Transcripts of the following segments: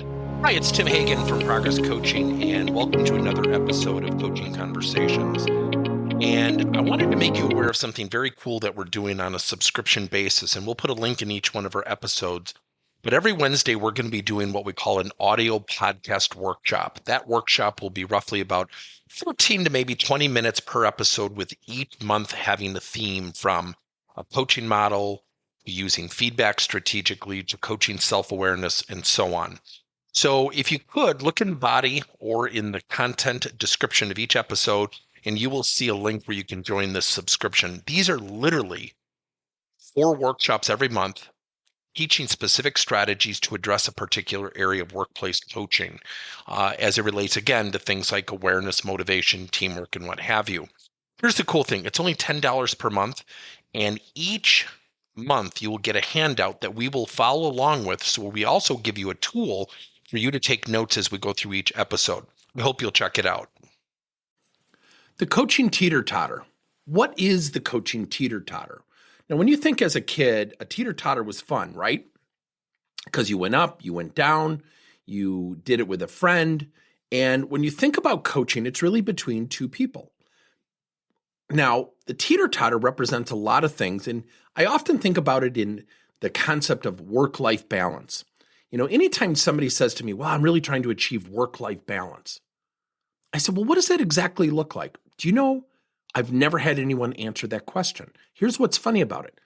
Hi, it's Tim Hagen from Progress Coaching, and welcome to another episode of Coaching Conversations. And I wanted to make you aware of something very cool that we're doing on a subscription basis, and we'll put a link in each one of our episodes. But every Wednesday, we're going to be doing what we call an audio podcast workshop. That workshop will be roughly about 14 to maybe 20 minutes per episode, with each month having a theme from a coaching model, using feedback strategically, to coaching self-awareness, and so on. So if you could, look in the body or in the content description of each episode, and you will see a link where you can join this subscription. These are literally 4 workshops every month, teaching specific strategies to address a particular area of workplace coaching, as it relates, again, to things like awareness, motivation, teamwork, and what have you. Here's the cool thing. It's only $10 per month, and each month you will get a handout that we will follow along with. So we also give you a tool for you to take notes as we go through each episode. We hope you'll check it out. The coaching teeter totter. What is the coaching teeter totter? Now, when you think as a kid, a teeter totter was fun, right? Because you went up, you went down, you did it with a friend. And when you think about coaching, it's really between 2 people. Now, the teeter totter represents a lot of things, and I often think about it in the concept of work-life balance. You know, anytime somebody says to me, well, I'm really trying to achieve work-life balance, I said, well, what does that exactly look like? Do you know, I've never had anyone answer that question. Here's what's funny about it.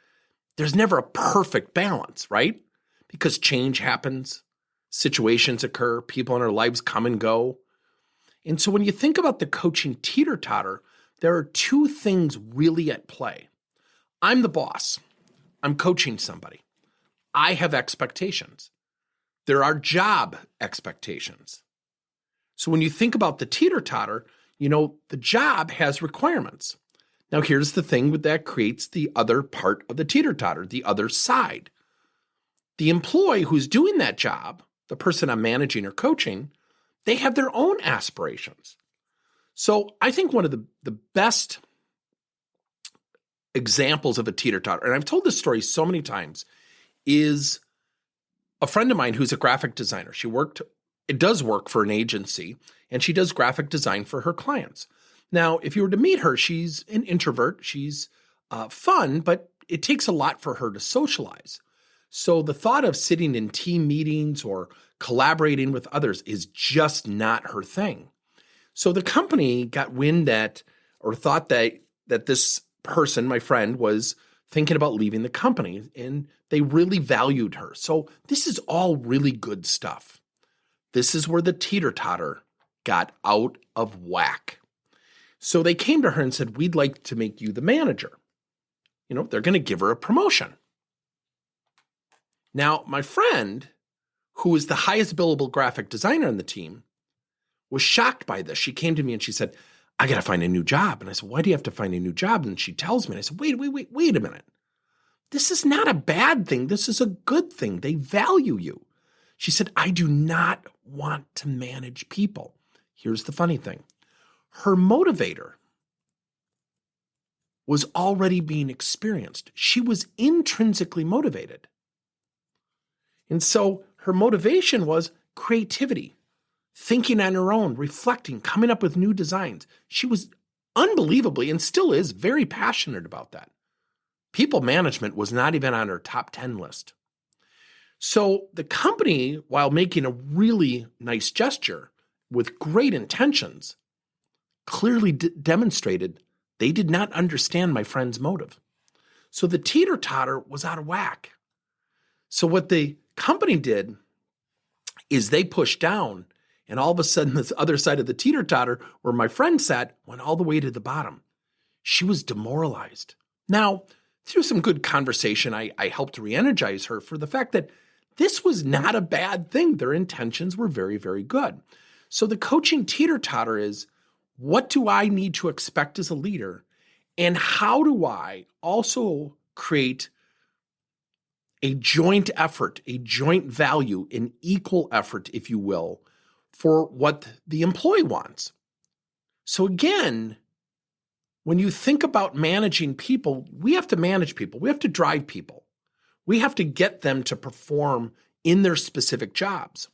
There's never a perfect balance, right? Because change happens, situations occur, people in our lives come and go. And so when you think about the coaching teeter-totter, there are 2 things really at play. I'm the boss. I'm coaching somebody. I have expectations. There are job expectations. So when you think about the teeter-totter, you know, the job has requirements. Now, here's the thing that creates the other part of the teeter-totter, the other side. The employee who's doing that job, the person I'm managing or coaching, they have their own aspirations. So I think one of the best examples of a teeter-totter, and I've told this story so many times, is a friend of mine who's a graphic designer. It does work for an agency, and she does graphic design for her clients. Now, if you were to meet her, she's an introvert. She's fun, but it takes a lot for her to socialize. So the thought of sitting in team meetings or collaborating with others is just not her thing. So the company got wind thought that this person, my friend, was thinking about leaving the company, and they really valued her. So this is all really good stuff. This is where the teeter-totter got out of whack. So they came to her and said, we'd like to make you the manager. You know, they're going to give her a promotion. Now, my friend, who is the highest billable graphic designer on the team, was shocked by this. She came to me and she said, I got to find a new job. And I said, why do you have to find a new job? And she tells me, and I said, wait a minute. This is not a bad thing. This is a good thing. They value you. She said, I do not want to manage people. Here's the funny thing. Her motivator was already being experienced. She was intrinsically motivated. And so her motivation was creativity, thinking on her own, reflecting, coming up with new designs. She was unbelievably, and still is, very passionate about that. People management was not even on her top 10 list. So the company, while making a really nice gesture with great intentions, clearly demonstrated they did not understand my friend's motive. So the teeter-totter was out of whack. So what the company did is they pushed down, and all of a sudden this other side of the teeter-totter where my friend sat went all the way to the bottom. She was demoralized. Now, through some good conversation, I helped re-energize her for the fact that this was not a bad thing. Their intentions were very, very good. So the coaching teeter-totter is, what do I need to expect as a leader? And how do I also create a joint effort, a joint value, an equal effort, if you will, for what the employee wants? So again, when you think about managing people, we have to manage people. We have to drive people. We have to get them to perform in their specific jobs.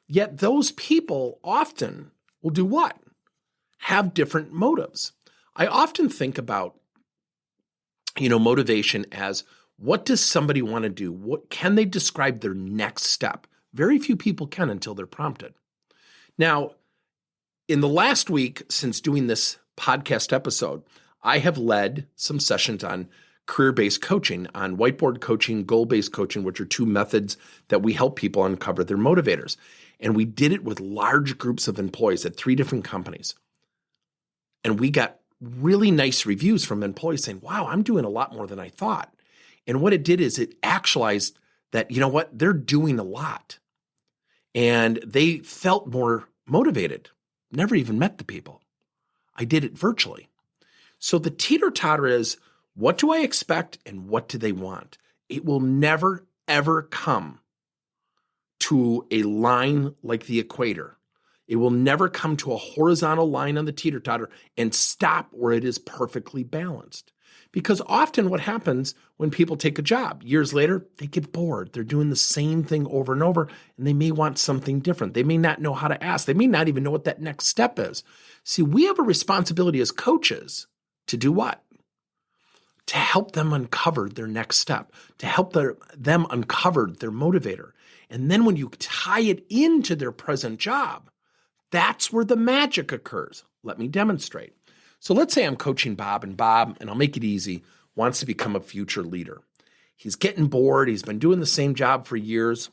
Yet those people often will do what? Have different motives. I often think about, motivation as what does somebody want to do? What can they describe their next step? Very few people can until they're prompted. Now, in the last week since doing this podcast episode, I have led some sessions on career-based coaching, on whiteboard coaching, goal-based coaching, which are two methods that we help people uncover their motivators. And we did it with large groups of employees at 3 different companies. And we got really nice reviews from employees saying, wow, I'm doing a lot more than I thought. And what it did is it actualized that, they're doing a lot. And they felt more motivated. Never even met the people. I did it virtually. So the teeter totter is, what do I expect and what do they want? It will never, ever come to a line like the equator. It will never come to a horizontal line on the teeter totter and stop where it is perfectly balanced. Because often what happens when people take a job, years later, they get bored. They're doing the same thing over and over, and they may want something different. They may not know how to ask. They may not even know what that next step is. See, we have a responsibility as coaches to do what? To help them uncover their next step, to help them uncover their motivator. And then when you tie it into their present job, that's where the magic occurs. Let me demonstrate. So let's say I'm coaching Bob, and I'll make it easy, wants to become a future leader. He's getting bored. He's been doing the same job for years.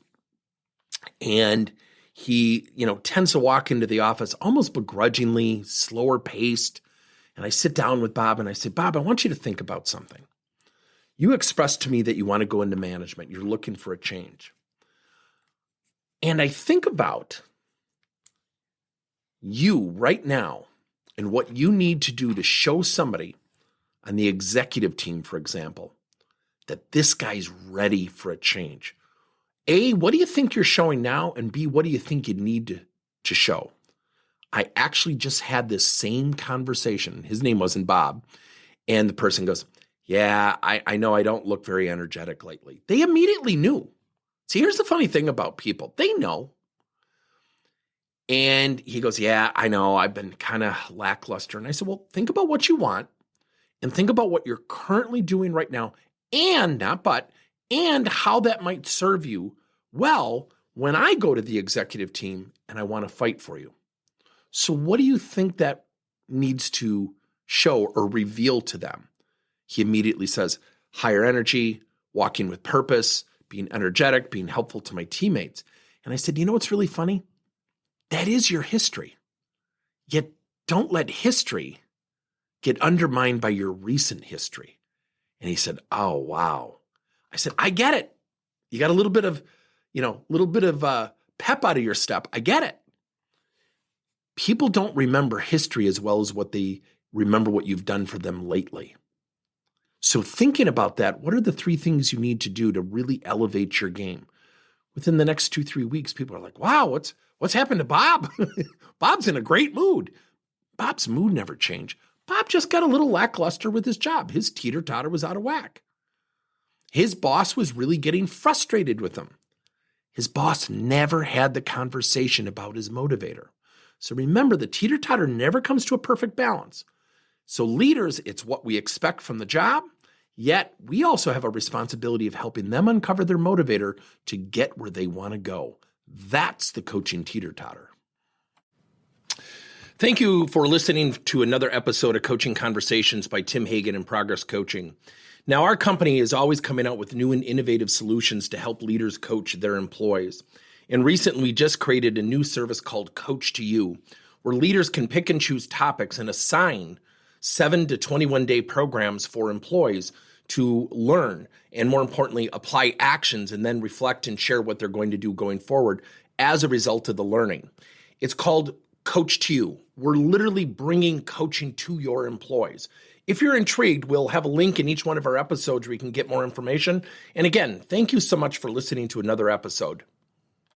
And he, tends to walk into the office almost begrudgingly, slower paced. And I sit down with Bob and I say, Bob, I want you to think about something. You expressed to me that you want to go into management. You're looking for a change. And I think about you right now and what you need to do to show somebody on the executive team, for example, that this guy's ready for a change. A, what do you think you're showing now? And B, what do you think you need to show? I actually just had this same conversation. His name wasn't Bob. And the person goes, yeah, I know I don't look very energetic lately. They immediately knew. See, here's the funny thing about people. They know. And he goes, yeah, I know. I've been kind of lackluster. And I said, well, think about what you want and think about what you're currently doing right now and how that might serve you well when I go to the executive team and I want to fight for you. So what do you think that needs to show or reveal to them? He immediately says, higher energy, walking with purpose, being energetic, being helpful to my teammates. And I said, you know what's really funny? That is your history. Yet don't let history get undermined by your recent history. And he said, oh, wow. I said, I get it. You got a little bit of pep out of your step. I get it. People don't remember history as well as what they remember what you've done for them lately. So thinking about that, what are the 3 things you need to do to really elevate your game? Within the next 2-3 weeks, people are like, wow, what's happened to Bob? Bob's in a great mood. Bob's mood never changed. Bob just got a little lackluster with his job. His teeter-totter was out of whack. His boss was really getting frustrated with him. His boss never had the conversation about his motivator. So remember, the teeter-totter never comes to a perfect balance. So leaders, it's what we expect from the job, yet we also have a responsibility of helping them uncover their motivator to get where they want to go. That's the coaching teeter-totter. Thank you for listening to another episode of Coaching Conversations by Tim Hagen and Progress Coaching. Now, our company is always coming out with new and innovative solutions to help leaders coach their employees. And recently, we just created a new service called Coach to You, where leaders can pick and choose topics and assign 7 to 21-day programs for employees to learn and, more importantly, apply actions and then reflect and share what they're going to do going forward as a result of the learning. It's called Coach to You. We're literally bringing coaching to your employees. If you're intrigued, we'll have a link in each one of our episodes where you can get more information. And again, thank you so much for listening to another episode.